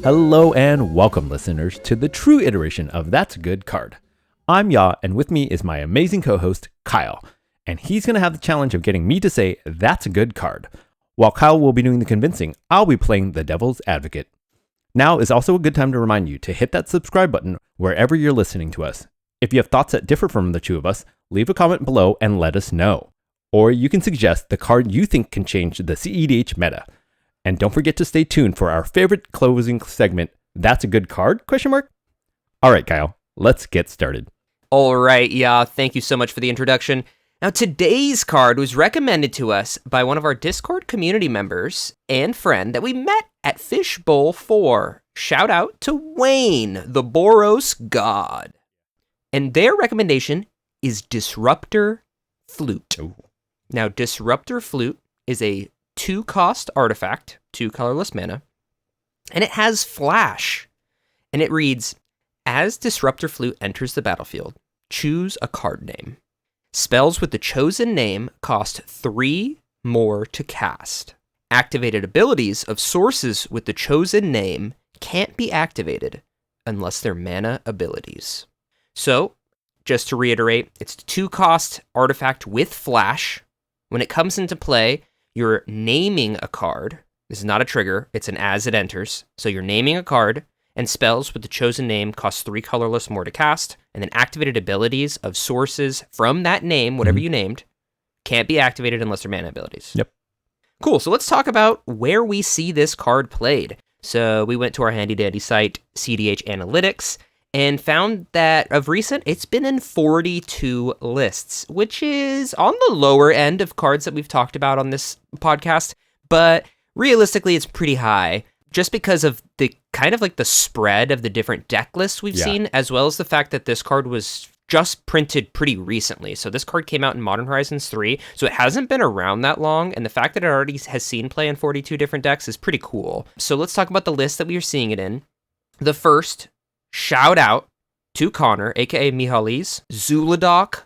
Hello and welcome, listeners, to the true iteration of That's a Good Card. I'm Ya, and with me is my amazing co-host, Kyle, and he's going to have the challenge of getting me to say, "That's a good card." While Kyle will be doing the convincing, I'll be playing the devil's advocate. Now is also a good time to remind you to hit that subscribe button wherever you're listening to us. If you have thoughts that differ from the two of us, leave a comment below and let us know. Or you can suggest the card you think can change the CEDH meta. And don't forget to stay tuned for our favorite closing segment, That's a Good Card? All right, Kyle, let's get started. All right, yeah, thank you so much for the introduction. Now, today's card was recommended to us by one of our Discord community members and friend that we met at Fishbowl 4. Shout out to Wayne, the Boros god. And their recommendation is Disruptor Flute. Ooh. Now, Disruptor Flute is a 2-cost artifact, 2 colorless mana, and it has Flash. And it reads, as Disruptor Flute enters the battlefield, choose a card name. Spells with the chosen name cost 3 more to cast. Activated abilities of sources with the chosen name can't be activated unless they're mana abilities. So, just to reiterate, it's a 2-cost artifact with Flash. When it comes into play, you're naming a card. This is not a trigger, it's an as it enters. So you're naming a card, and spells with the chosen name cost 3 colorless more to cast, and then activated abilities of sources from that name, whatever you named, can't be activated unless they're mana abilities. Yep. Cool, so let's talk about where we see this card played. So we went to our handy-dandy site, CEDH Analytics, and found that of recent, it's been in 42 lists, which is on the lower end of cards that we've talked about on this podcast, but realistically, it's pretty high, just because of the kind of like the spread of the different deck lists we've seen, as well as the fact that this card was just printed pretty recently. So this card came out in Modern Horizons 3, so it hasn't been around that long, and the fact that it already has seen play in 42 different decks is pretty cool. So let's talk about the list that we are seeing it in. The first, shout out to Connor, aka Mihali's Zhulodok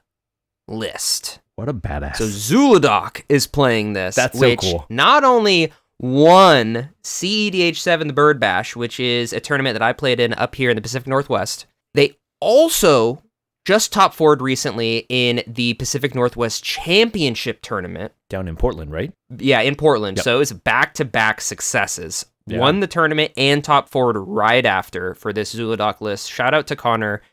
list. What a badass. So Zhulodok is playing this. That's so cool. Not only won CEDH 7 the Bird Bash, which is a tournament that I played in up here in the Pacific Northwest, they also just top 4'd recently in the Pacific Northwest Championship tournament. Down in Portland, right? Yeah, in Portland. Yep. So it was back-to-back successes. Yeah. Won the tournament and top 4'd right after for this Zhulodok list. Shout out to Connor.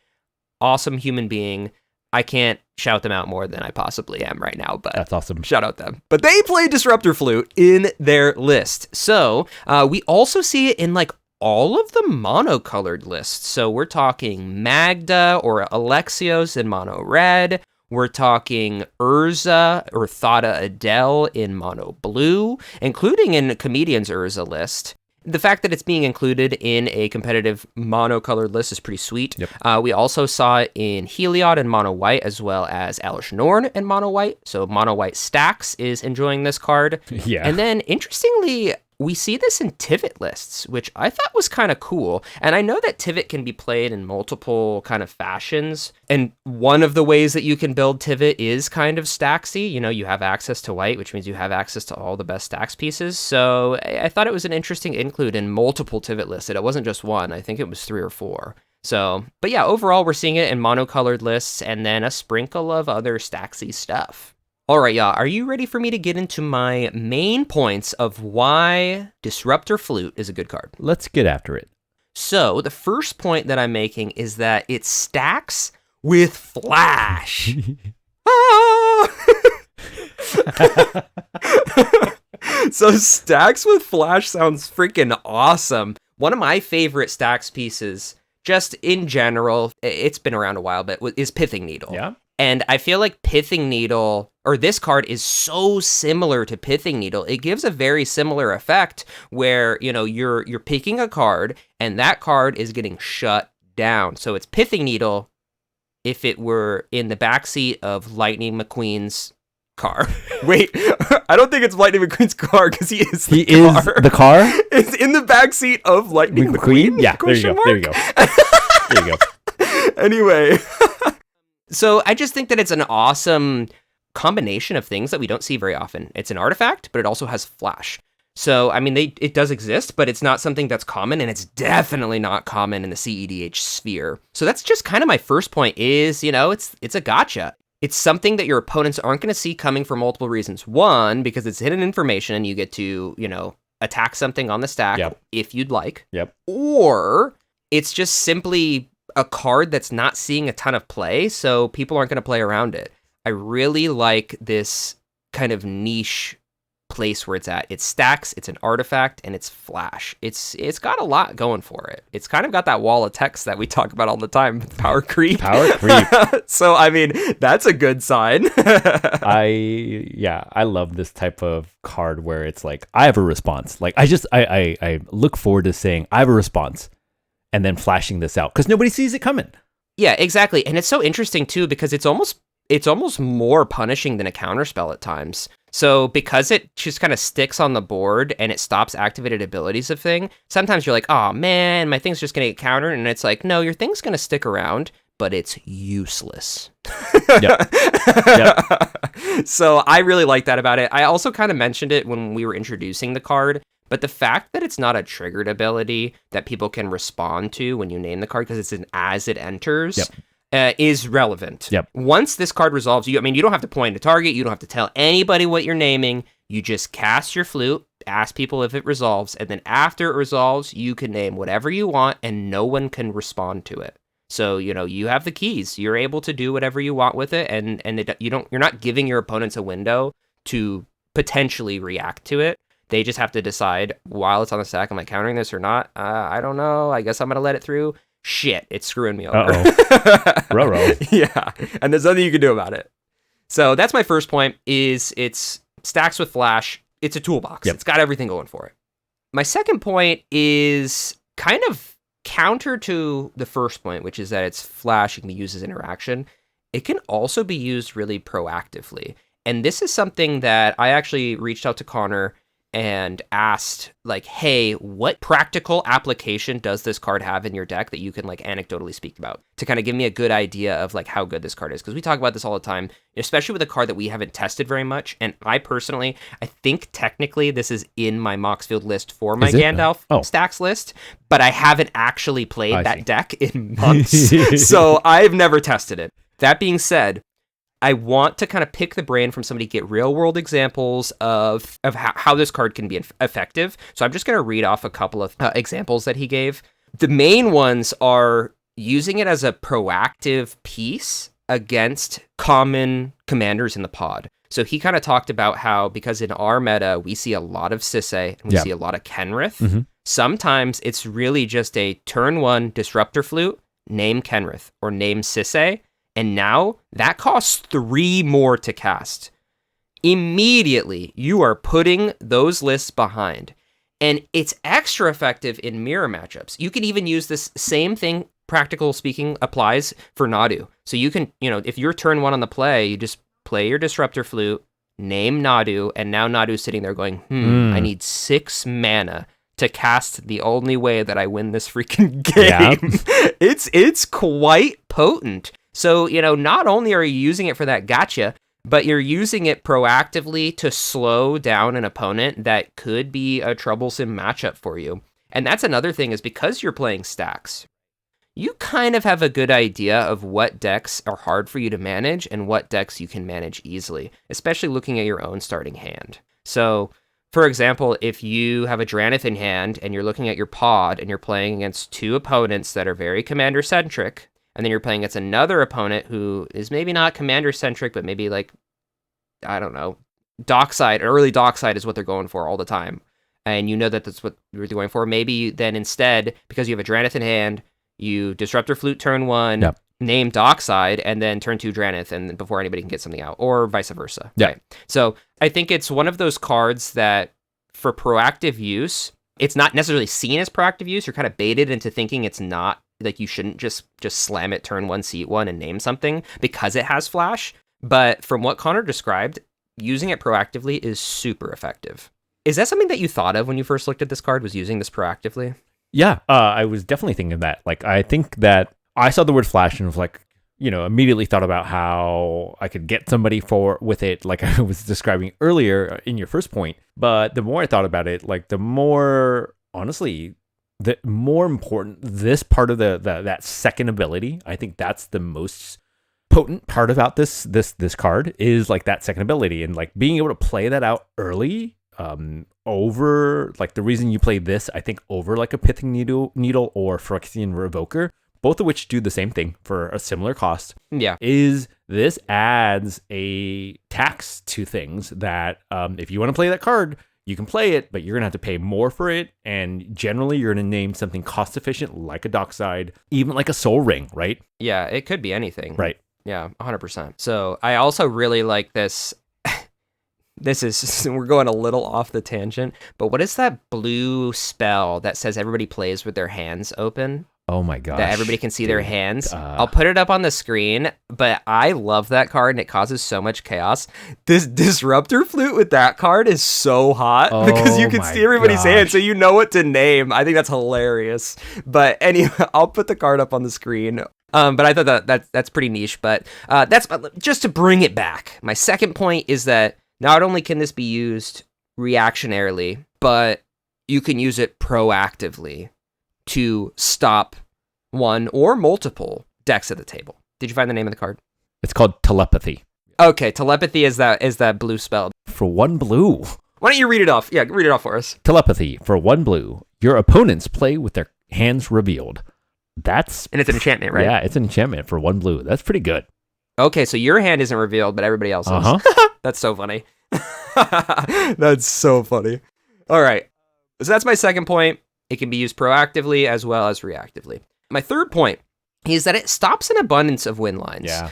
Awesome human being. I can't shout them out more than I possibly am right now, but that's awesome. Shout out them. But they play Disruptor Flute in their list. So we also see it in like all of the mono-colored lists. So we're talking Magda or Alexios in mono red. We're talking Urza or Thada Adele in mono blue, including in Comedian's Urza list. The fact that it's being included in a competitive mono-colored list is pretty sweet. Yep. We also saw it in Heliod in mono-white, as well as Alish Norn in mono-white. So mono-white Stax is enjoying this card. Yeah. And then, interestingly, we see this in Tivit lists, which I thought was kind of cool. And I know that Tivit can be played in multiple kind of fashions. And one of the ways that you can build Tivit is kind of Staxy. You know, you have access to white, which means you have access to all the best Stax pieces. So I thought it was an interesting include in multiple Tivit lists. It wasn't just one. I think it was 3 or 4. So, but yeah, overall, we're seeing it in monocolored lists and then a sprinkle of other Staxy stuff. All right, y'all, are you ready for me to get into my main points of why Disruptor Flute is a good card? Let's get after it. So, the first point that I'm making is that it stacks with Flash. So, stacks with Flash sounds freaking awesome. One of my favorite stacks pieces, just in general, it's been around a while, but is Pithing Needle. Yeah. And I feel like Pithing Needle, or this card, is so similar to Pithing Needle. It gives a very similar effect where, you know, you're picking a card and that card is getting shut down. So it's Pithing Needle if it were in the backseat of Lightning McQueen's car. Wait, I don't think it's Lightning McQueen's car because he is the car. The car? It's in the backseat of Lightning McQueen? Yeah, there you go. There you go. There you go. Anyway. So I just think that it's an awesome combination of things that we don't see very often. It's an artifact, but it also has Flash. So, I mean, it does exist, but it's not something that's common, and it's definitely not common in the CEDH sphere. So that's just kind of my first point is, it's a gotcha. It's something that your opponents aren't going to see coming for multiple reasons. One, because it's hidden information and you get to, attack something on the stack if you'd like. Yep. Or it's just simply a card that's not seeing a ton of play, so people aren't going to play around it. I really like this kind of niche place where it's at. It's Stax, it's an artifact, and it's flash. It's got a lot going for it. It's kind of got that wall of text that we talk about all the time, power creep. Power creep. So, I mean, that's a good sign. I love this type of card where it's like, I have a response. Like, I look forward to saying, I have a response, and then flashing this out, because nobody sees it coming. Yeah, exactly. And it's so interesting, too, because it's almost more punishing than a counterspell at times. So because it just kind of sticks on the board and it stops activated abilities of thing, sometimes you're like, oh man, my thing's just going to get countered. And it's like, no, your thing's going to stick around, but it's useless. Yep. So I really like that about it. I also kind of mentioned it when we were introducing the card, but the fact that it's not a triggered ability that people can respond to when you name the card, because it's an as it enters. Yep. Is relevant. Yep. Once this card resolves, you don't have to point a target, you don't have to tell anybody what you're naming, you just cast your flute, ask people if it resolves, and then after it resolves, you can name whatever you want and no one can respond to it. So, you have the keys. You're able to do whatever you want with it, and you're not giving your opponents a window to potentially react to it. They just have to decide while it's on the stack, am I countering this or not? I don't know. I guess I'm going to let it through. Shit, it's screwing me over. Ruh-roh. Yeah, and there's nothing you can do about it. So that's my first point, is it's Stax with flash. It's a toolbox. Yep. It's got everything going for it. My second point is kind of counter to the first point, which is that it's flash, it can be used as interaction. It can also be used really proactively. And this is something that I actually reached out to Connor and asked, like, hey, what practical application does this card have in your deck that you can, like, anecdotally speak about to kind of give me a good idea of, like, how good this card is? Because we talk about this all the time, especially with a card that we haven't tested very much. And I think technically this is in my Moxfield list for my Gandalf Stax list, but I haven't actually played that deck in months. So I've never tested it. That being said, I want to kind of pick the brain from somebody, get real world examples of how this card can be effective. So I'm just going to read off a couple of examples that he gave. The main ones are using it as a proactive piece against common commanders in the pod. So he kind of talked about how, because in our meta, we see a lot of Sisay and we see a lot of Kenrith. Mm-hmm. Sometimes it's really just a turn 1 Disruptor Flute, name Kenrith or name Sisay. And now that costs 3 more to cast. Immediately, you are putting those lists behind. And it's extra effective in mirror matchups. You can even use this same thing, practical speaking, applies for Nadu. So you can, if you're turn 1 on the play, you just play your Disruptor Flute, name Nadu, and now Nadu's sitting there going, I need 6 mana to cast the only way that I win this freaking game. Yep. It's quite potent. So, not only are you using it for that gotcha, but you're using it proactively to slow down an opponent that could be a troublesome matchup for you. And that's another thing, is because you're playing Stax, you kind of have a good idea of what decks are hard for you to manage and what decks you can manage easily, especially looking at your own starting hand. So, for example, if you have a Drannith in hand and you're looking at your pod and you're playing against 2 opponents that are very commander-centric, and then you're playing against another opponent who is maybe not commander-centric, but maybe, like, I don't know, dockside, early dockside is what they're going for all the time. And you know that that's what they're going for. Maybe then instead, because you have a Drannith in hand, you Disruptor Flute turn 1, name dockside, and then turn 2 Drannith, and before anybody can get something out, or vice versa. Yeah. Right? So I think it's one of those cards that, for proactive use, it's not necessarily seen as proactive use. You're kind of baited into thinking it's not, like, you shouldn't just slam it turn 1, seat 1, and name something because it has flash. But from what Connor described, using it proactively is super effective. Is that something that you thought of when you first looked at this card, was using this proactively? Yeah, I was definitely thinking that. Like, I think that I saw the word flash and was like, immediately thought about how I could get somebody with it, like I was describing earlier in your first point. But the more I thought about it, like the more, honestly, the more important this part of that second ability, I think that's the most potent part about this card is like that second ability, and like being able to play that out early over like the reason you play this, I think, over like a Pithing Needle or Phyrexian Revoker, both of which do the same thing for a similar cost. Yeah. Is this adds a tax to things that if you want to play that card, you can play it, but you're going to have to pay more for it. And generally, you're going to name something cost efficient like a Dockside, even like a Soul Ring, right? Yeah, it could be anything. Right. Yeah, 100%. So I also really like this. This is, we're going a little off the tangent, but what is that blue spell that says everybody plays with their hands open? Oh my gosh. That everybody can see their hands. I'll put it up on the screen, but I love that card and it causes so much chaos. This Disruptor Flute with that card is so hot because you can see everybody's hands, so you know what to name. I think that's hilarious. But anyway, I'll put the card up on the screen. But I thought that's pretty niche. But that's just to bring it back. My second point is that not only can this be used reactionarily, but you can use it proactively to stop one or multiple decks at the table. Did you find the name of the card? It's called Telepathy. Okay, Telepathy is that blue spell. For 1 blue. Why don't you read it off? Yeah, read it off for us. Telepathy. For 1 blue. Your opponents play with their hands revealed. And it's an enchantment, right? Yeah, it's an enchantment for 1 blue. That's pretty good. Okay, so your hand isn't revealed, but everybody else is. That's so funny. That's so funny. All right. So that's my second point. It can be used proactively as well as reactively. My third point is that it stops an abundance of win lines. Yeah.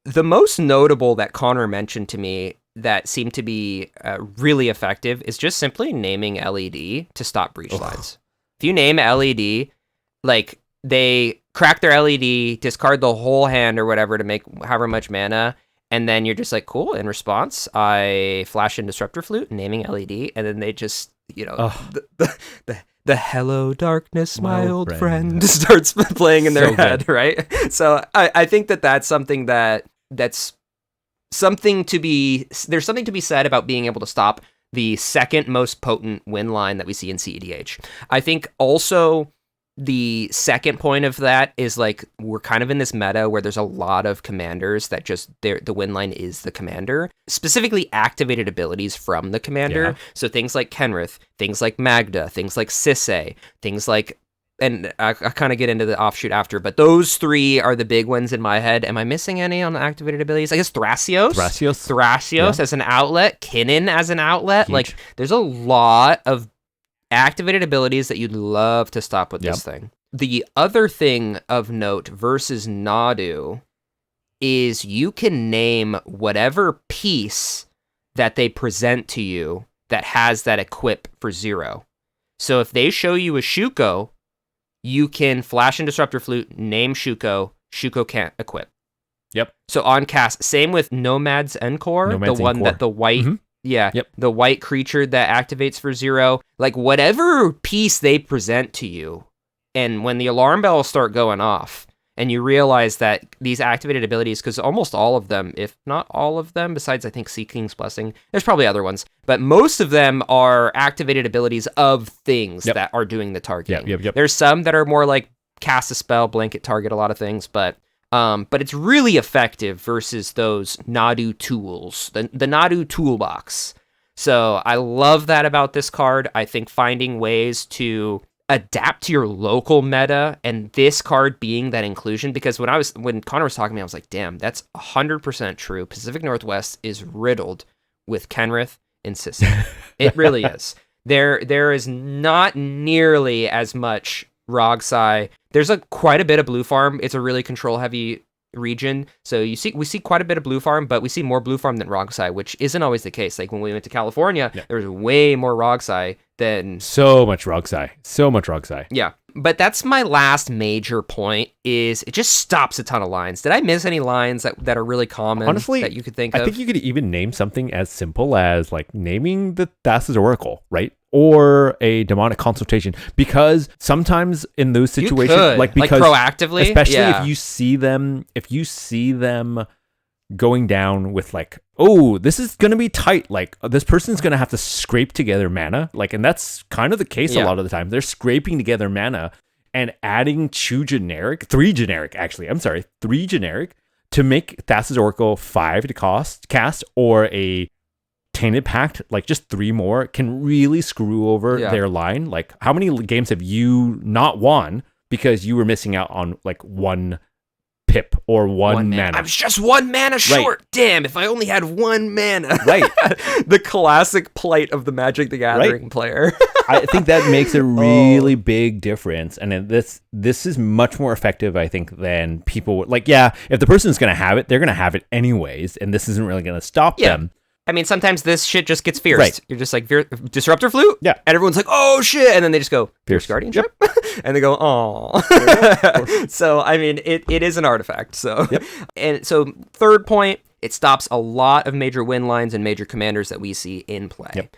The most notable that Connor mentioned to me that seemed to be really effective is just simply naming LED to stop breach lines. If you name LED, like they crack their LED, discard the whole hand or whatever to make however much mana, and then you're just like, cool, in response, I flash in Disruptor Flute, naming LED, and then they just, the Hello Darkness, my old friend starts playing in their head, right? So I think that's something that's something to be, there's something to be said about being able to stop the second most potent win line that we see in CEDH. I think also the second point of that is like we're kind of in this meta where there's a lot of commanders that just the win line is the commander, specifically activated abilities from the commander. Yeah. So things like Kenrith, things like Magda, things like Sisay, things like, and I kind of get into the offshoot after, but those three are the big ones in my head. Am I missing any on the activated abilities? I guess Thrasios as an outlet, Kinnan as an outlet. Huge. Like there's a lot of activated abilities that you'd love to stop with this thing. The other thing of note versus Nadu is you can name whatever piece that they present to you that has that equip for 0. So if they show you a Shuko, you can flash in Disruptor Flute, name Shuko. Shuko can't equip. Yep. So on cast, same with Nomad's Encore, the one that the white... Mm-hmm. Yeah, the white creature that activates for 0, like whatever piece they present to you, and when the alarm bells start going off, and you realize that these activated abilities, because almost all of them, if not all of them, besides I think Sea King's Blessing, there's probably other ones, but most of them are activated abilities of things that are doing the targeting. Yep. There's some that are more like cast a spell, blanket target a lot of things, but it's really effective versus those Nadu tools, the Nadu toolbox. So I love that about this card. I think finding ways to adapt to your local meta, and this card being that inclusion, because when Connor was talking to me, I was like, damn, that's 100% true. Pacific Northwest is riddled with Kenrith and Sisay. It really is. There is not nearly as much Rogsai. There's quite a bit of blue farm. It's a really control heavy region, so we see quite a bit of blue farm, but we see more blue farm than Rogsai, which isn't always the case. Like when we went to California, there was way more Rogsai than so much Rogsai. Yeah, But that's my last major point, is it just stops a ton of lines. Did I miss any lines that are really common? Honestly, that you could think of? I think you could even name something as simple as like naming the Thassa's Oracle, right? Or a demonic consultation, because sometimes in those situations, because proactively, especially if you see them going down with like, oh, this is gonna be tight, like this person's gonna have to scrape together mana, like, and that's kind of the case a lot of the time. They're scraping together mana and adding three generic to make Thassa's Oracle 5 to cast, or a Tainted Pact, like just 3 more, can really screw over their line. Like, how many games have you not won because you were missing out on like 1 pip or one mana? I was just 1 mana short. Right. Damn, if I only had 1 mana. Right. The classic plight of the Magic the Gathering player. I think that makes a really big difference. And this is much more effective, I think, than people would. Like, yeah, if the person's going to have it, they're going to have it anyways. And this isn't really going to stop them. I mean, sometimes this shit just gets fierced. Right. You're just like, Disruptor Flute? Yeah. And everyone's like, oh, shit. And then they just go, Fierce Guardianship? Yep. And they go, oh. So, I mean, it is an artifact. So, and so third point, it stops a lot of major win lines and major commanders that we see in play. Yep.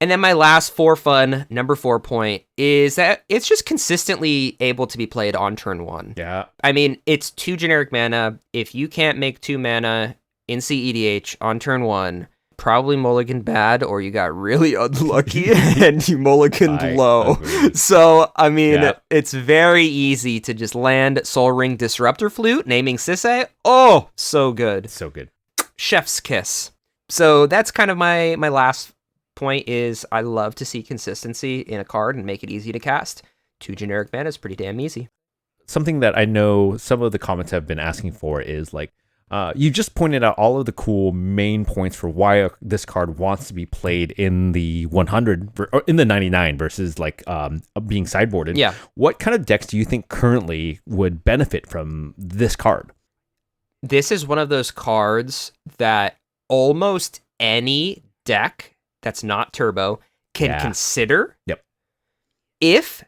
And then my last number 4 point, is that it's just consistently able to be played on turn 1. Yeah. I mean, it's 2 generic mana. If you can't make 2 mana in CEDH on turn 1, probably mulligan bad, or you got really unlucky and you mulliganed low. Agree. So, I mean, it's very easy to just land Soul Ring Disruptor Flute, naming Sisay. Oh, so good. So good. Chef's kiss. So that's kind of my last point, is I love to see consistency in a card and make it easy to cast. 2 generic mana is pretty damn easy. Something that I know some of the comments have been asking for is like, you just pointed out all of the cool main points for why this card wants to be played in the 100 or in the 99 versus like being sideboarded. Yeah. What kind of decks do you think currently would benefit from this card? This is one of those cards that almost any deck that's not turbo can consider. Yep. If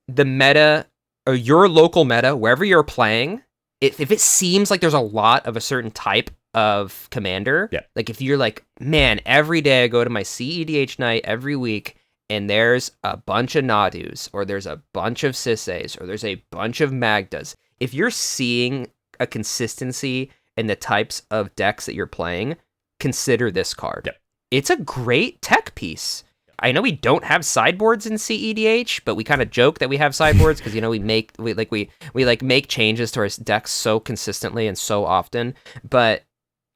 the meta, or your local meta, wherever you're playing, if it seems like there's a lot of a certain type of commander, like if you're like, man, every day I go to my CEDH night every week and there's a bunch of Nadus, or there's a bunch of Sisays, or there's a bunch of Magdas, if you're seeing a consistency in the types of decks that you're playing, consider this card. Yep. It's a great tech piece. I know we don't have sideboards in CEDH, but we kind of joke that we have sideboards because, you know, we make changes to our decks so consistently and so often. But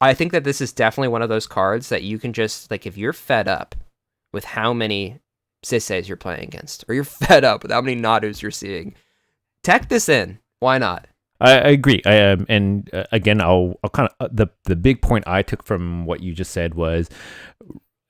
I think that this is definitely one of those cards that you can just, like, if you're fed up with how many Sisays you're playing against, or you're fed up with how many Nadus you're seeing, tech this in. Why not? I agree. And again, I'll kind of the big point I took from what you just said was,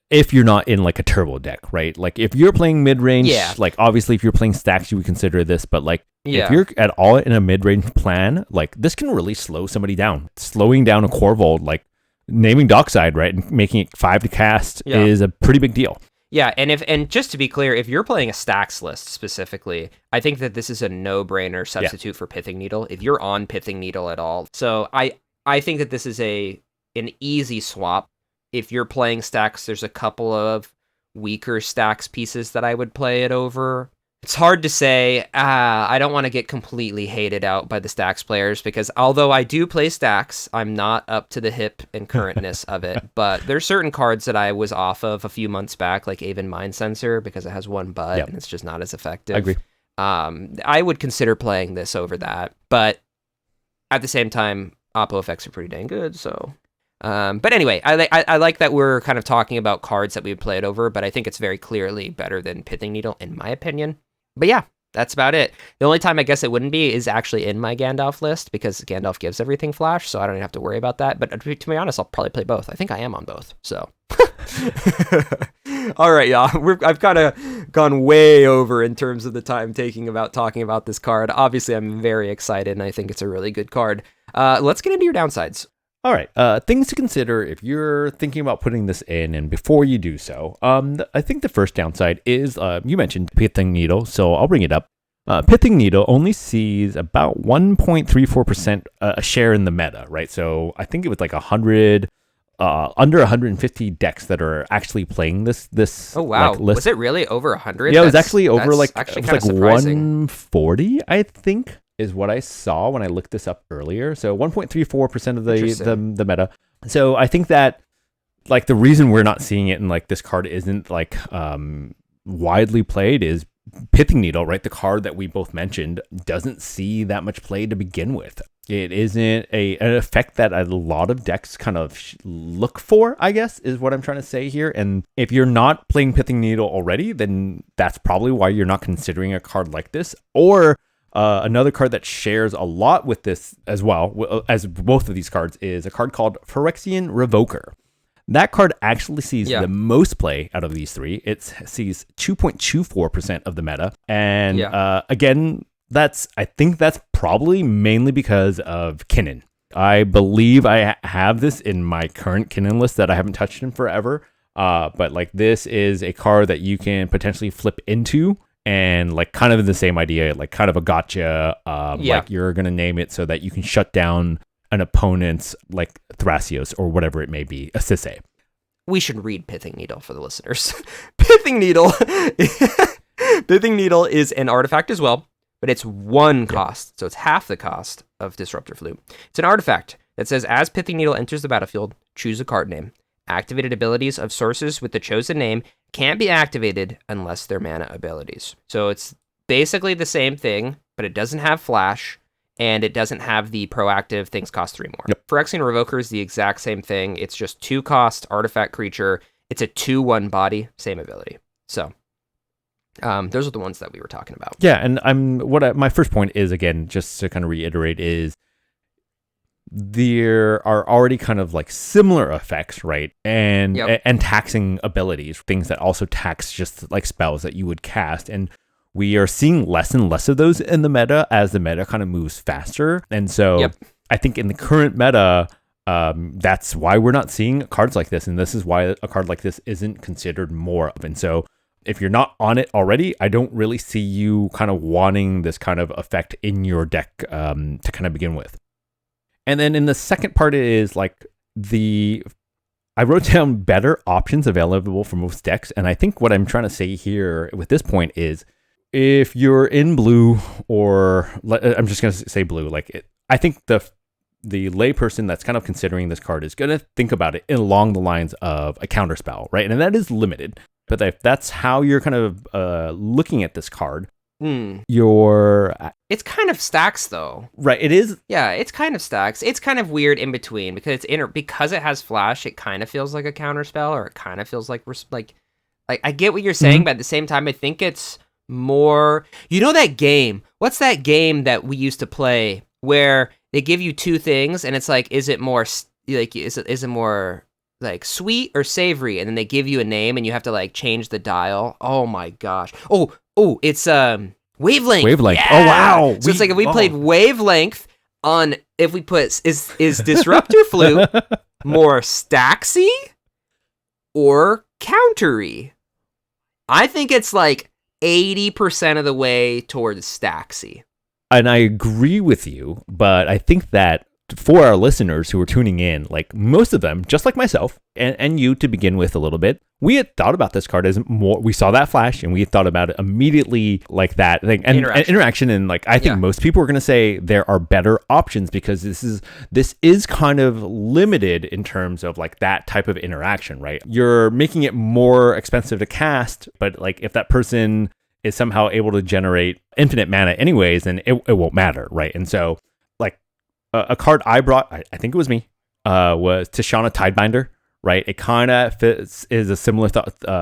if you're not in like a turbo deck, right? Like if you're playing mid-range, like obviously if you're playing Stax, you would consider this, but like if you're at all in a mid-range plan, like this can really slow somebody down. Slowing down a Corvold, like naming Dockside, right, and making it 5 to cast is a pretty big deal. Yeah, and just to be clear, if you're playing a Stax list specifically, I think that this is a no-brainer substitute for Pithing Needle, if you're on Pithing Needle at all. So I think that this is an easy swap. If you're playing Stax, there's a couple of weaker Stax pieces that I would play it over. It's hard to say. I don't want to get completely hated out by the Stax players, because although I do play Stax, I'm not up to the hip and currentness of it. But there's certain cards that I was off of a few months back, like Aven Mind Sensor, because it has 1 bud and it's just not as effective. I agree. I would consider playing this over that, but at the same time, Oppo effects are pretty dang good, so... but anyway, I like that we're kind of talking about cards that we would play it over, but I think it's very clearly better than Pithing Needle, in my opinion. But yeah, that's about it. The only time I guess it wouldn't be is actually in my Gandalf list, because Gandalf gives everything flash, so I don't even have to worry about that. But to be honest, I'll probably play both. I think I am on both, so... All right, y'all. I've kind of gone way over in terms of the time talking about this card. Obviously, I'm very excited, and I think it's a really good card. Let's get into your downsides. All right, things to consider if you're thinking about putting this in, and before you do so, I think the first downside is, you mentioned Pithing Needle, so I'll bring it up. Pithing Needle only sees about 1.34% a share in the meta, right? So I think it was like 100, under 150 decks that are actually playing this. Oh wow, like, list. Was it really over 100? Yeah, it was actually over like actually it was like surprising. 140, I think, is what I saw when I looked this up earlier. So 1.34% of the meta. So I think that like the reason we're not seeing it and like this card isn't like widely played is Pithing Needle, right? The card that we both mentioned doesn't see that much play to begin with. It isn't an effect that a lot of decks kind of look for, I guess, is what I'm trying to say here. And if you're not playing Pithing Needle already, then that's probably why you're not considering a card like this. Or another card that shares a lot with this as well, as both of these cards, is a card called Phyrexian Revoker. That card actually sees the most play out of these three. It sees 2.24% of the meta. And again, I think that's probably mainly because of Kinnan. I believe I have this in my current Kinnan list that I haven't touched in forever. But like this is a card that you can potentially flip into and like kind of the same idea, like kind of a gotcha. Like you're going to name it so that you can shut down an opponent's like Thrasios or whatever it may be, a Sisay. We should read Pithing Needle for the listeners. Pithing Needle is an artifact as well, but it's one cost, so it's half the cost of Disruptor Flute. It's an artifact that says, as Pithing Needle enters the battlefield, choose a card name. Activated abilities of sources with the chosen name can't be activated unless they're mana abilities. So it's basically the same thing, but it doesn't have flash, and it doesn't have the proactive things cost 3 more. Phyrexian Revoker is the exact same thing. It's just 2 cost artifact creature. It's a 2/1 body, same ability. So those are the ones that we were talking about. Yeah, and my first point is, again, just to kind of reiterate, is there are already kind of like similar effects, right? And taxing abilities, things that also tax just like spells that you would cast. And we are seeing less and less of those in the meta as the meta kind of moves faster. And so I think in the current meta, that's why we're not seeing cards like this. And this is why a card like this isn't considered more of. And so if you're not on it already, I don't really see you kind of wanting this kind of effect in your deck to kind of begin with. And then in the second part is like I wrote down better options available for most decks. And I think what I'm trying to say here with this point is, if you're in blue, or I'm just going to say blue, I think the layperson that's kind of considering this card is going to think about it along the lines of a counterspell, right? And that is limited. But if that's how you're kind of looking at this card, it's kind of Stax though. Right, it is. Yeah, it's kind of Stax. It's kind of weird in between because because it has flash, it kind of feels like a counterspell, or it kind of feels like I get what you're saying, but at the same time, I think it's more, that game, what's that game that we used to play where they give you 2 things and it's like, is it more like, is it more like sweet or savory, and then they give you a name and you have to like change the dial. Oh my gosh. It's Wavelength. Yeah! Oh wow. So it's like if we played Wavelength if we put is Disruptor Flute more Staxy or countery? I think it's like 80% of the way towards Staxy. And I agree with you, but I think that for our listeners who are tuning in, like most of them, just like myself and you to begin with a little bit, we had thought about this card as more, we saw that flash and we had thought about it immediately like that thing and interaction. And like, I think most people are going to say there are better options because this is kind of limited in terms of like that type of interaction, right? You're making it more expensive to cast, but like if that person is somehow able to generate infinite mana anyways, then it won't matter, right? And so like a card I brought, I think it was me, was Tsh Tidebinder, right? It kind of is a similar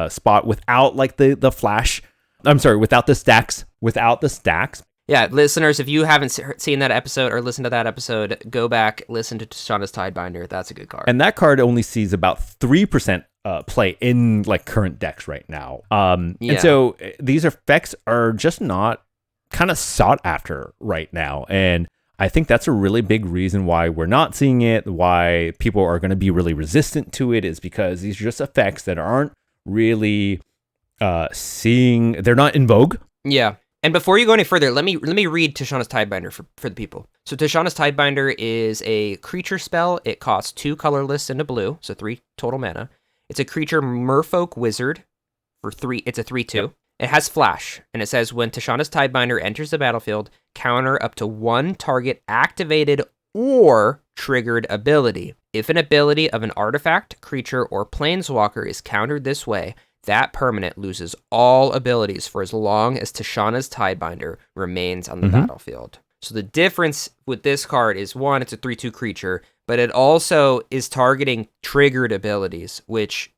spot without like the flash. I'm sorry, without the Stax. Yeah, listeners, if you haven't seen that episode or listened to that episode, go back, listen to Tsh Tidebinder. That's a good card. And that card only sees about 3% play in like current decks right now. And so these effects are just not kind of sought after right now. And I think that's a really big reason why we're not seeing it, why people are going to be really resistant to it, is because these are just effects that aren't really they're not in vogue. Yeah. And before you go any further, let me read Tishana's Tidebinder for the people. So Tishana's Tidebinder is a creature spell. It costs 2 colorless and a blue, so 3 total mana. It's a creature merfolk wizard for 3. It's a 3/2. Yep. It has flash, and it says when Tishana's Tidebinder enters the battlefield, counter up to 1 target activated or triggered ability. If an ability of an artifact, creature, or planeswalker is countered this way, that permanent loses all abilities for as long as Tishana's Tidebinder remains on the battlefield. So the difference with this card is, 1, it's a 3/2 creature, but it also is targeting triggered abilities, which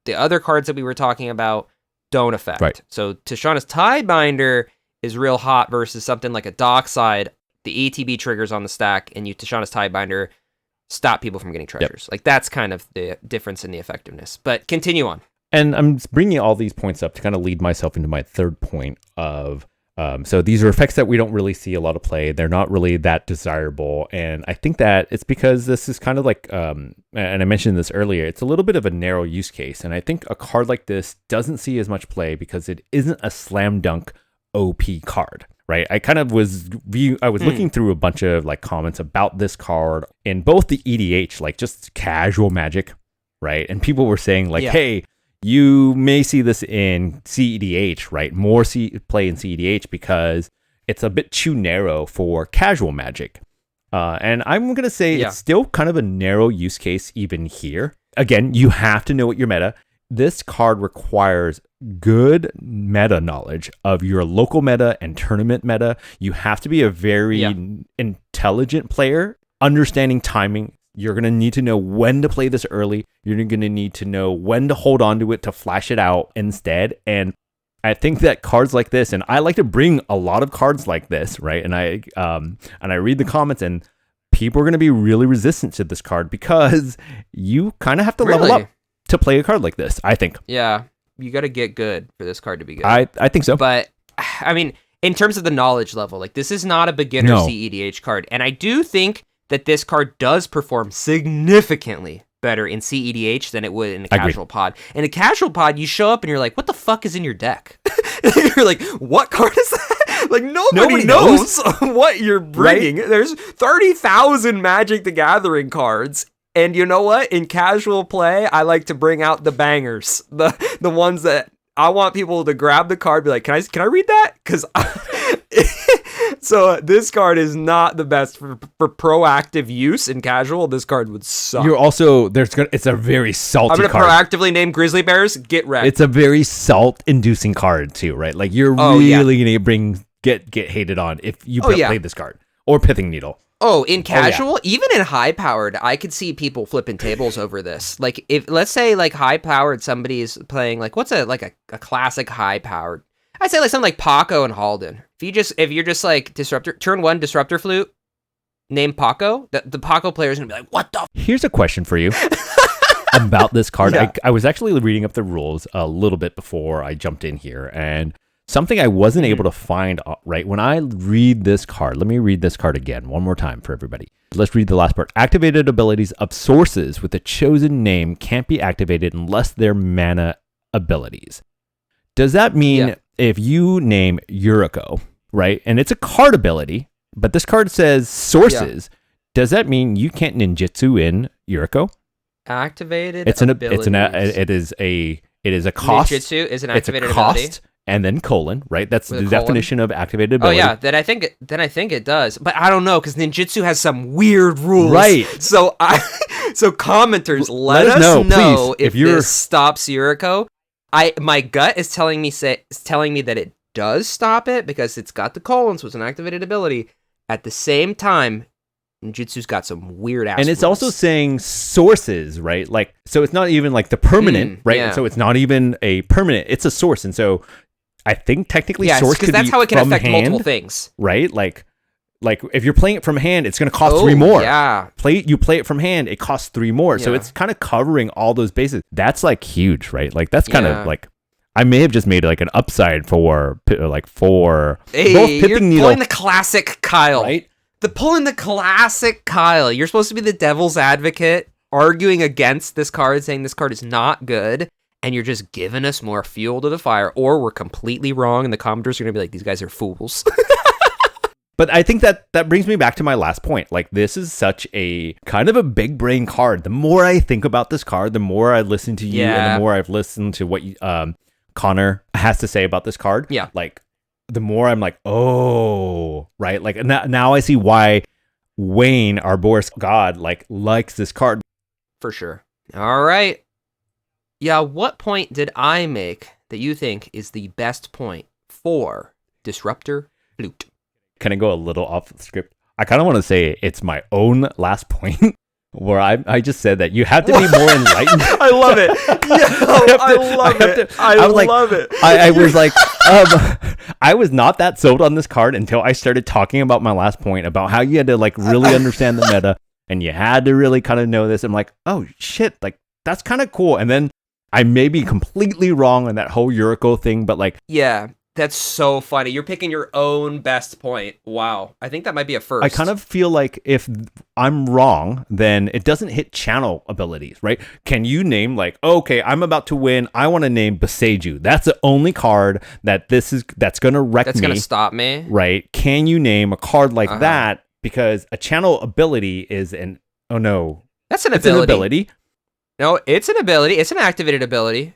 the other cards that we were talking about don't affect. Right. So Tishana's Tidebinder is real hot versus something like a Dockside. The ETB triggers on the stack, and Tishana's Tidebinder stop people from getting treasures. Yep. Like, that's kind of the difference in the effectiveness. But continue on. And I'm bringing all these points up to kind of lead myself into my third point of, so these are effects that we don't really see a lot of play. They're not really that desirable. And I think that it's because this is kind of like, and I mentioned this earlier, it's a little bit of a narrow use case. And I think a card like this doesn't see as much play because it isn't a slam dunk OP card. Right, I kind of was looking through a bunch of like comments about this card in both the EDH, like just casual Magic, right? And people were saying like, hey, you may see this in CEDH, right? More play in CEDH because it's a bit too narrow for casual Magic. And I'm going to say it's still kind of a narrow use case even here. Again, you have to know what your meta. This card requires good meta knowledge of your local meta and tournament meta. You have to be a very intelligent player, understanding timing. You're going to need to know when to play this early. You're going to need to know when to hold on to it to flash it out instead. And I think that cards like this, and I like to bring a lot of cards like this, right? And I read the comments, and people are going to be really resistant to this card because you kind of have to level up to play a card like this, I think. Yeah, you got to get good for this card to be good. I think so. But, I mean, in terms of the knowledge level, like, this is not a beginner CEDH card. And I do think that this card does perform significantly better in CEDH than it would in a casual pod. In a casual pod, you show up and you're like, what the fuck is in your deck? You're like, what card is that? Like, nobody knows what you're bringing. Right? There's 30,000 Magic the Gathering cards. And you know what? In casual play, I like to bring out the bangers, the ones that I want people to grab the card, be like, can I read that? Because so this card is not the best for proactive use in casual. This card would suck. You're also it's a very salty card. I'm gonna proactively name Grizzly Bears. Get wrecked. It's a very salt-inducing card too, right? Like you're really gonna get hated on if you play this card or Pithing Needle. Oh, in casual, even in high-powered, I could see people flipping tables over this. Like, if let's say like high-powered, somebody is playing like what's a classic high-powered? I'd say like something like Paco and Halden. If you're just like turn 1 Disruptor Flute, name Paco, the Paco player is gonna be like, what the? Here's a question for you about this card. Yeah. I was actually reading up the rules a little bit before I jumped in here, and something I wasn't able to find right when I read this card. Let me read this card again one more time for everybody. Let's read the last part. Activated abilities of sources with a chosen name can't be activated unless they're mana abilities. Does that mean if you name Yuriko, right, and it's a card ability, but this card says sources, does that mean you can't ninjutsu in Yuriko? Activated abilities. It is a cost. Ninjutsu is an activated it's a cost, ability. And then colon, right? That's the definition of activated ability. Oh yeah, then I think it does, but I don't know because ninjutsu has some weird rules. Right. So commenters, let us know if this stops Yuriko. My gut is telling me that it does stop it because it's got the colons, so it's an activated ability. At the same time, ninjutsu's got some weird ass. And it's rules. also saying sources, right? Like, so it's not even like the permanent, right? Yeah. And so it's not even a permanent; it's a source, and so I think technically source could be that's how it can affect hand, multiple things, right? Like if you're playing it from hand, it's going to cost 3 more. Yeah, you play it from hand, it costs 3 more. Yeah. So it's kind of covering all those bases. That's like huge, right? Like that's kind of like I may have just made like an upside for both Pithing Needle. Pulling the classic Kyle, right? Pulling the classic Kyle. You're supposed to be the devil's advocate, arguing against this card, saying this card is not good. and you're just giving us more fuel to the fire, or we're completely wrong and the commenters are going to be like, these guys are fools. But I think that brings me back to my last point. Like, this is such a kind of a big brain card. The more I think about this card, the more I listen to you and the more I've listened to what Connor has to say about this card. Yeah. Like, the more I'm like, oh, right. Like, now I see why Wayne, our Boros god, likes this card. For sure. All right. Yeah, what point did I make that you think is the best point for Disruptor Flute? Can I go a little off the script? I kind of want to say it's my own last point where I just said that you have to be more enlightened. I love it. I love it. I was like, I was not that sold on this card until I started talking about my last point about how you had to like really understand the meta and you had to really kind of know this. I'm like, oh shit, like that's kind of cool. And then I may be completely wrong on that whole Yuriko thing, but like, yeah. That's so funny. You're picking your own best point. Wow. I think that might be a first. I kind of feel like if I'm wrong, then it doesn't hit channel abilities, right? Can you name like, okay, I'm about to win. I want to name Beseiju. That's the only card that's going to wreck me. That's going to stop me. Right. Can you name a card like that? Because a channel ability is oh no. That's an ability. An ability. No, it's an ability. It's an activated ability.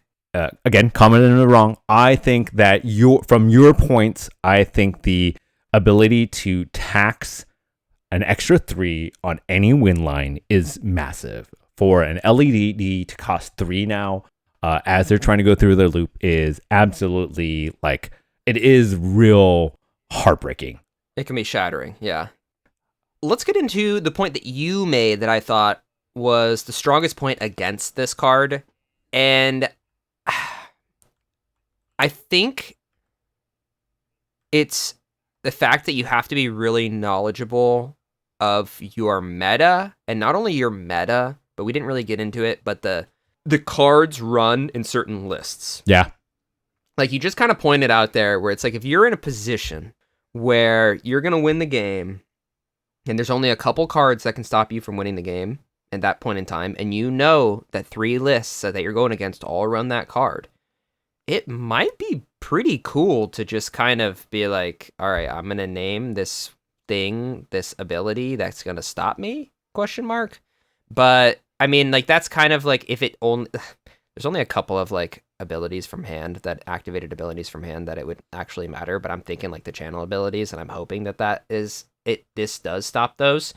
Again, commenting wrong. I think that from your points, I think the ability to tax an extra 3 on any win line is massive. For an LED to cost 3 now, as they're trying to go through their loop, is absolutely like, it is real heartbreaking. It can be shattering, yeah. Let's get into the point that you made that I thought was the strongest point against this card. And I think it's the fact that you have to be really knowledgeable of your meta, and not only your meta, but we didn't really get into it, but the cards run in certain lists. Yeah. Like you just kind of pointed out there where it's like if you're in a position where you're going to win the game and there's only a couple cards that can stop you from winning the game at that point in time, and you know that 3 lists that you're going against all run that card, it might be pretty cool to just kind of be like, all right, I'm going to name this thing, this ability that's going to stop me, ? But I mean, like, that's kind of like if it only, there's only a couple of like abilities from hand, that activated abilities from hand, that it would actually matter. But I'm thinking like the channel abilities, and I'm hoping that is it. This does stop those.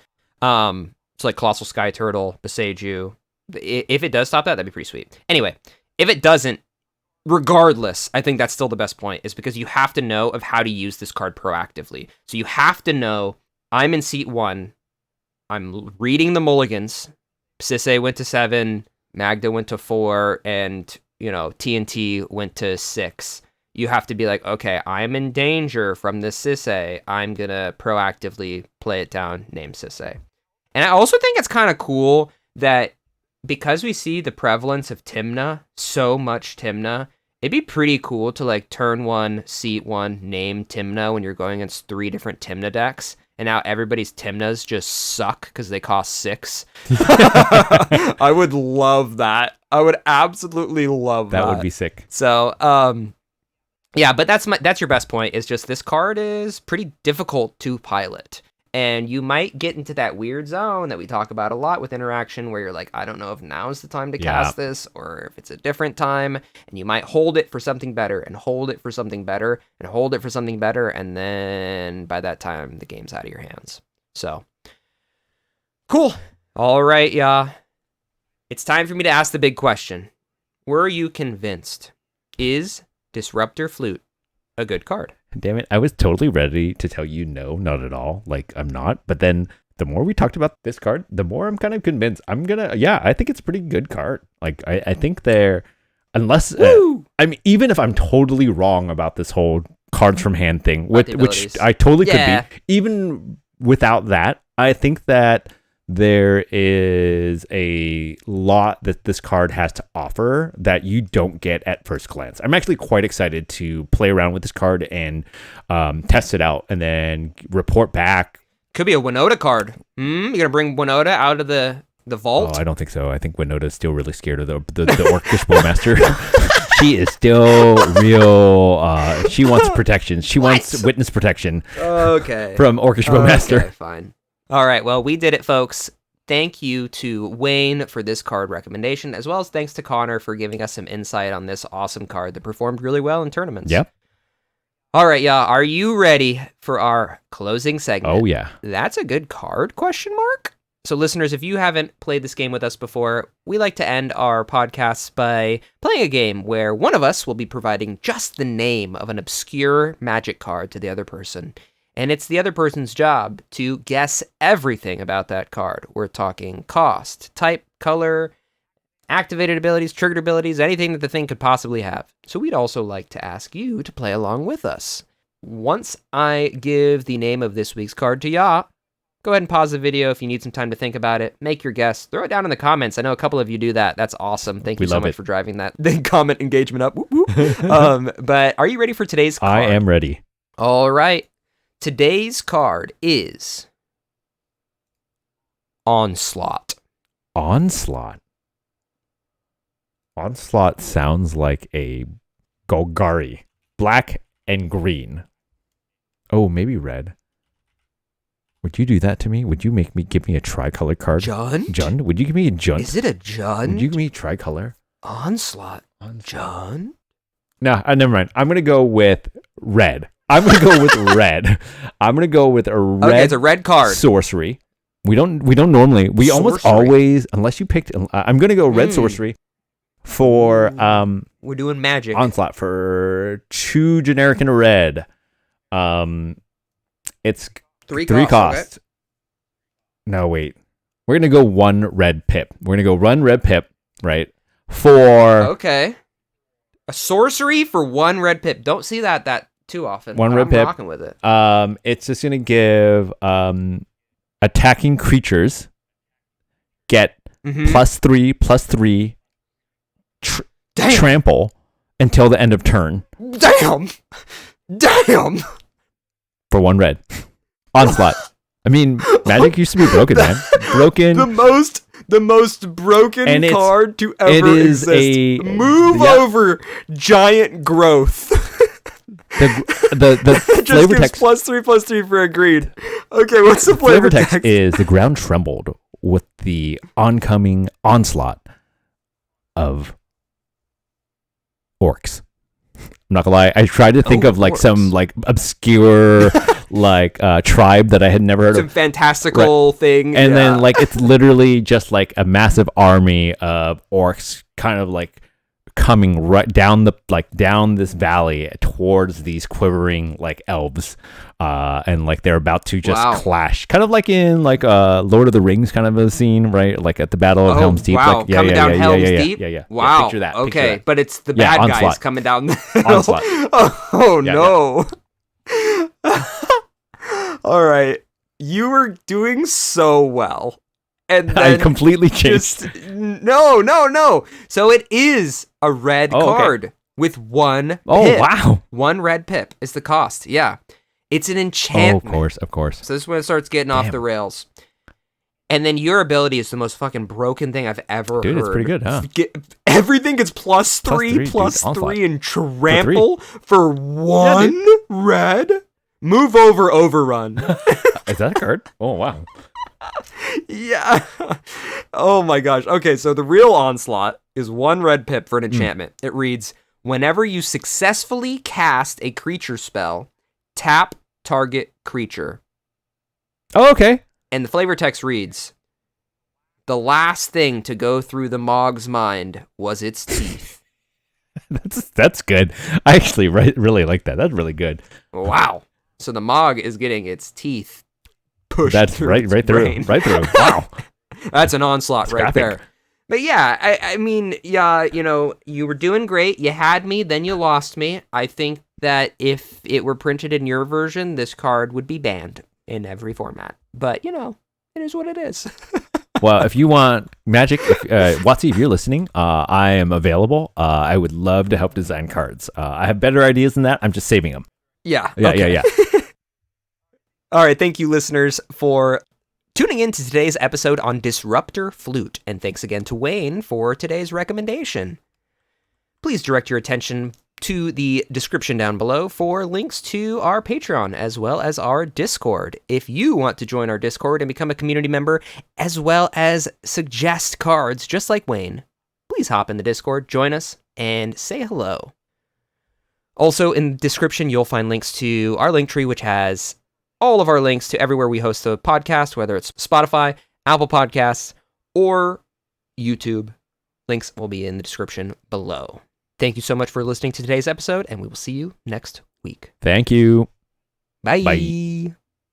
So like Colossal Sky Turtle, Beseiju. If it does stop that, that'd be pretty sweet. Anyway, if it doesn't, regardless, I think that's still the best point, is because you have to know of how to use this card proactively. So you have to know, I'm in seat 1, I'm reading the mulligans, Sisei went to 7, Magda went to 4, and, you know, TNT went to 6. You have to be like, okay, I'm in danger from this Sisei, I'm gonna proactively play it down, name Sisei. And I also think it's kind of cool that because we see the prevalence of Tymna, so much Tymna, it'd be pretty cool to like turn 1, seat 1, name Tymna when you're going against 3 different Tymna decks. And now everybody's Tymnas just suck because they cost 6. I would love that. I would absolutely love that. That would be sick. So, yeah, but that's your best point, is just this card is pretty difficult to pilot. And you might get into that weird zone that we talk about a lot with interaction where you're like, I don't know if now's the time to cast this or if it's a different time. And you might hold it for something better and hold it for something better and hold it for something better. And then by that time, the game's out of your hands. So, cool. All right, yeah. It's time for me to ask the big question. Were you convinced? Is Disruptor Flute a good card? Damn it, I was totally ready to tell you no, not at all. Like, I'm not. But then the more we talked about this card, the more I'm kind of convinced. I think it's a pretty good card. Like, I think unless, I mean, even if I'm totally wrong about this whole cards from hand thing, which I totally could be, even without that, I think that there is a lot that this card has to offer that you don't get at first glance. I'm actually quite excited to play around with this card and test it out and then report back. Could be a Winota card. You're going to bring Winota out of the The vault? Oh, I don't think so. I think Winota's still really scared of the Orcish Bowmaster. She is still real. She wants protection. She wants witness protection. Okay. From Orcish Bowmaster. Okay, fine. All right, well, we did it, folks. Thank you to Wayne for this card recommendation, as well as thanks to Connor for giving us some insight on this awesome card that performed really well in tournaments. Yep. All right, y'all. Are you ready for our closing segment? Oh, yeah. That's a good card, question mark? So, listeners, if you haven't played this game with us before, we like to end our podcasts by playing a game where one of us will be providing just the name of an obscure Magic card to the other person. And it's the other person's job to guess everything about that card. We're talking cost, type, color, activated abilities, triggered abilities, anything that the thing could possibly have. So we'd also like to ask you to play along with us. Once I give the name of this week's card to Ya, go ahead and pause the video if you need some time to think about it. Make your guess. Throw it down in the comments. I know a couple of you do that. That's awesome. Thank you so much for driving that comment engagement up. Whoop, whoop. But are you ready for today's card? I am ready. All right. Today's card is Onslaught. Onslaught. Onslaught sounds like a Golgari. Black and green. Oh, maybe red. Would you do that to me? Would you give me a tricolor card? Jund? Would you give me a Jund? Is it a Jund? Would you give me tricolor? Onslaught. Jund? No, never mind. I'm going to go with red. I'm going to go with red. I'm going to go with a red. Okay, it's a red card. Sorcery. We don't normally. We almost always, unless you picked. I'm going to go red sorcery for. We're doing magic. Onslaught for 2 generic and a red. It's 3 cost. Okay. No, wait. We're going to go 1 red pip. We're going to go run red pip, right? For. Okay. A sorcery for 1 red pip. Don't see that too often. 1 red pip. I'm rocking with it. It's just gonna give attacking creatures get +3/+3 trample until the end of turn. Damn. For 1 red. Onslaught. I mean, Magic used to be broken, man. Broken. The most broken card to ever exist. Move over, giant growth. The just flavor gives text +3/+3 for agreed. Okay, what's the flavor text? Is the ground trembled with the oncoming onslaught of orcs. I'm not gonna lie, I tried to think of like orcs. Some like obscure like tribe that I had never heard some of. Some fantastical thing. And then like it's literally just like a massive army of orcs kind of like coming right down down this valley towards these quivering like elves, and like they're about to just clash, kind of like in like Lord of the Rings kind of a scene, right? Like at the Battle of Helm's Deep. Wow, like, coming down Helm's Deep. Yeah. Wow. Picture that. Okay, but it's the bad guys coming down the hill. Onslaught. Oh no. All right, you were doing so well. And then I completely changed. No. So it is a red card with 1 pip. Oh, wow. 1 red pip is the cost. Yeah. It's an enchantment. Oh, of course. So this is when it starts getting off the rails. And then your ability is the most fucking broken thing I've ever heard. Dude, it's pretty good, huh? Everything gets +3/+3 and trample for 1 red. Move over, overrun. Is that a card? Oh, wow. Yeah. Oh my gosh. Okay, so the real onslaught is 1 red pip for an enchantment. It reads, whenever you successfully cast a creature spell, tap target creature. Oh, okay. And the flavor text reads, the last thing to go through the Mog's mind was its teeth. That's good. I actually really like that. That's really good. Wow. So the Mog is getting its teeth pushed. That's through right through. Wow. That's an onslaught right there. But yeah, I mean, yeah, you know, you were doing great. You had me, then you lost me. I think that if it were printed in your version, this card would be banned in every format. But, you know, it is what it is. Well, if you want Magic, Watsy, if you're listening, I am available. I would love to help design cards. I have better ideas than that. I'm just saving them. Yeah. Yeah. All right. Thank you, listeners, for tuning in to today's episode on Disruptor Flute, and thanks again to Wayne for today's recommendation. Please direct your attention to the description down below for links to our Patreon as well as our Discord. If you want to join our Discord and become a community member, as well as suggest cards just like Wayne, please hop in the Discord, join us, and say hello. Also, in the description, you'll find links to our Linktree, which has all of our links to everywhere we host a podcast, whether it's Spotify, Apple Podcasts, or YouTube. Links will be in the description below. Thank you so much for listening to today's episode, and we will see you next week. Thank you. Bye. Bye.